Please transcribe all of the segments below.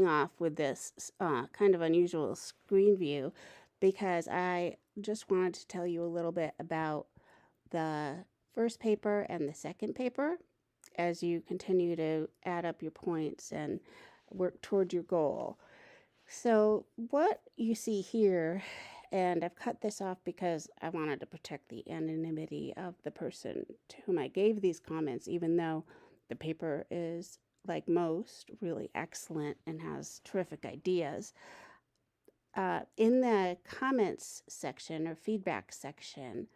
off with this kind of unusual screen view because I just wanted to tell you a little bit about the first paper and the second paper as you continue to add up your points and work toward your goal. So, what you see here, and I've cut this off because I wanted to protect the anonymity of the person to whom I gave these comments, even though the paper is, like most, really excellent and has terrific ideas. In the comments section or feedback section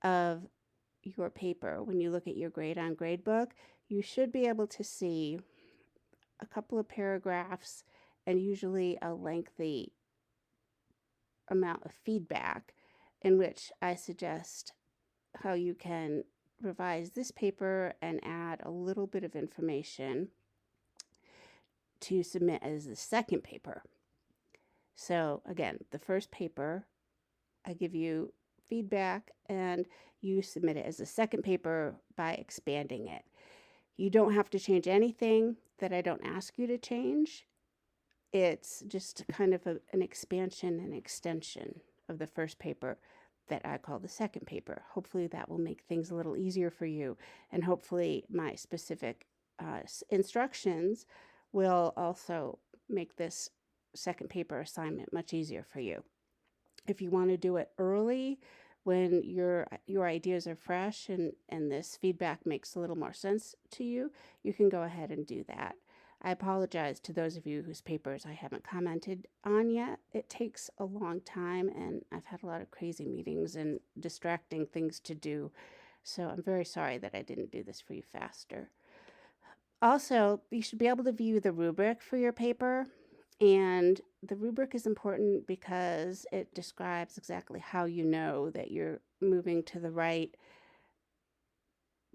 of your paper, when you look at your grade on gradebook, you should be able to see a couple of paragraphs and usually a lengthy amount of feedback in which I suggest how you can revise this paper and add a little bit of information to submit as the second paper. So again, the first paper, I give you feedback and you submit it as a second paper by expanding it. You don't have to change anything that I don't ask you to change. It's just kind of an expansion and extension of the first paper that I call the second paper. Hopefully that will make things a little easier for you, and hopefully my specific instructions will also make this second paper assignment much easier for you. If you want to do it early when your ideas are fresh and this feedback makes a little more sense to you, you can go ahead and do that. I apologize to those of you whose papers I haven't commented on yet. It takes a long time and I've had a lot of crazy meetings and distracting things to do. So I'm very sorry that I didn't do this for you faster. Also, you should be able to view the rubric for your paper. And the rubric is important because it describes exactly how you know that you're moving to the right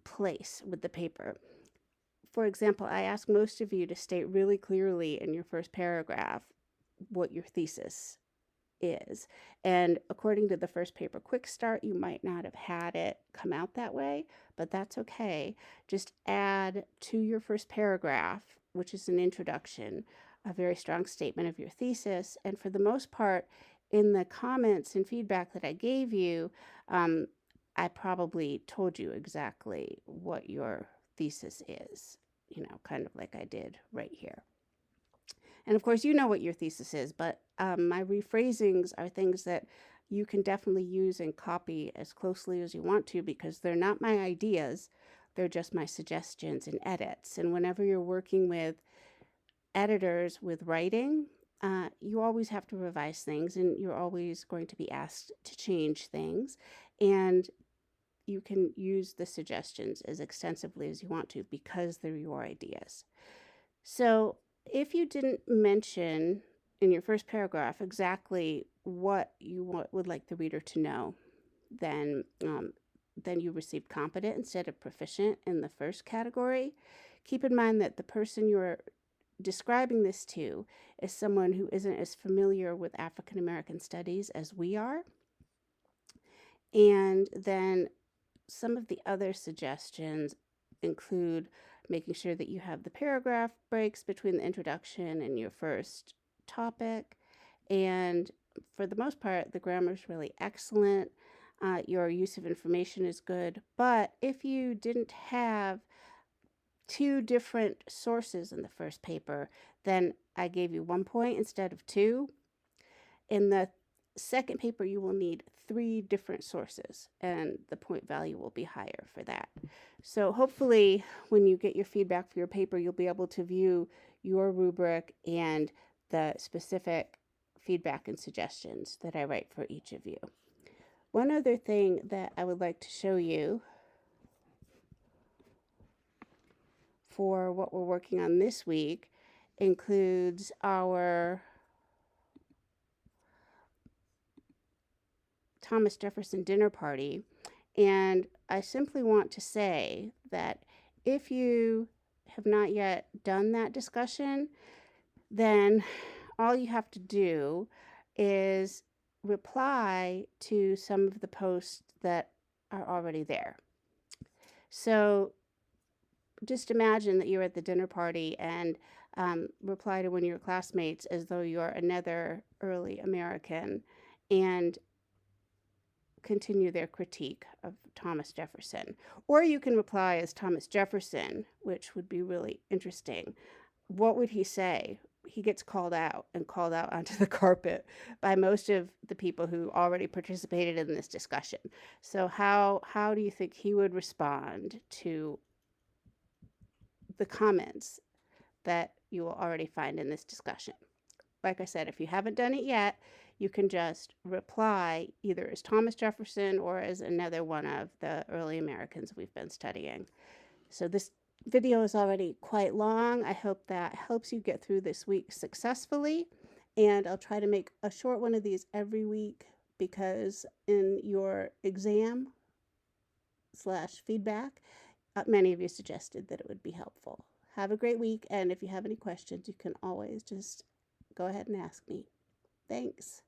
place with the paper. For example, I ask most of you to state really clearly in your first paragraph what your thesis is. And according to the first paper quick start, you might not have had it come out that way, but that's okay. Just add to your first paragraph, which is an introduction, a very strong statement of your thesis. And for the most part, in the comments and feedback that I gave you, I probably told you exactly what your thesis is, kind of like I did right here. And of course, you know what your thesis is, but my rephrasings are things that you can definitely use and copy as closely as you want to because they're not my ideas. They're just my suggestions and edits. And whenever you're working with editors with writing, you always have to revise things and you're always going to be asked to change things. And you can use the suggestions as extensively as you want to because they're your ideas. So if you didn't mention in your first paragraph exactly what you would like the reader to know, then you received competent instead of proficient in the first category. Keep in mind that the person you're describing this to is someone who isn't as familiar with African American studies as we are. And then some of the other suggestions include making sure that you have the paragraph breaks between the introduction and your first topic. And for the most part, the grammar is really excellent. Your use of information is good. But if you didn't have two different sources in the first paper, then I gave you 1 point instead of 2. In the second paper, you will need 3 different sources, and the point value will be higher for that. So hopefully, when you get your feedback for your paper, you'll be able to view your rubric and the specific feedback and suggestions that I write for each of you. One other thing that I would like to show you for what we're working on this week includes our Thomas Jefferson dinner party. And I simply want to say that if you have not yet done that discussion, then all you have to do is reply to some of the posts that are already there. So just imagine that you're at the dinner party and reply to one of your classmates as though you're another early American and continue their critique of Thomas Jefferson. Or you can reply as Thomas Jefferson, which would be really interesting. What would he say? He gets called out and called out onto the carpet by most of the people who already participated in this discussion. So how do you think he would respond to the comments that you will already find in this discussion? Like I said, if you haven't done it yet, you can just reply either as Thomas Jefferson or as another one of the early Americans we've been studying. So this video is already quite long. I hope that helps you get through this week successfully. And I'll try to make a short one of these every week because in your exam/feedback, many of you suggested that it would be helpful. Have a great week, and if you have any questions, you can always just go ahead and ask me. Thanks.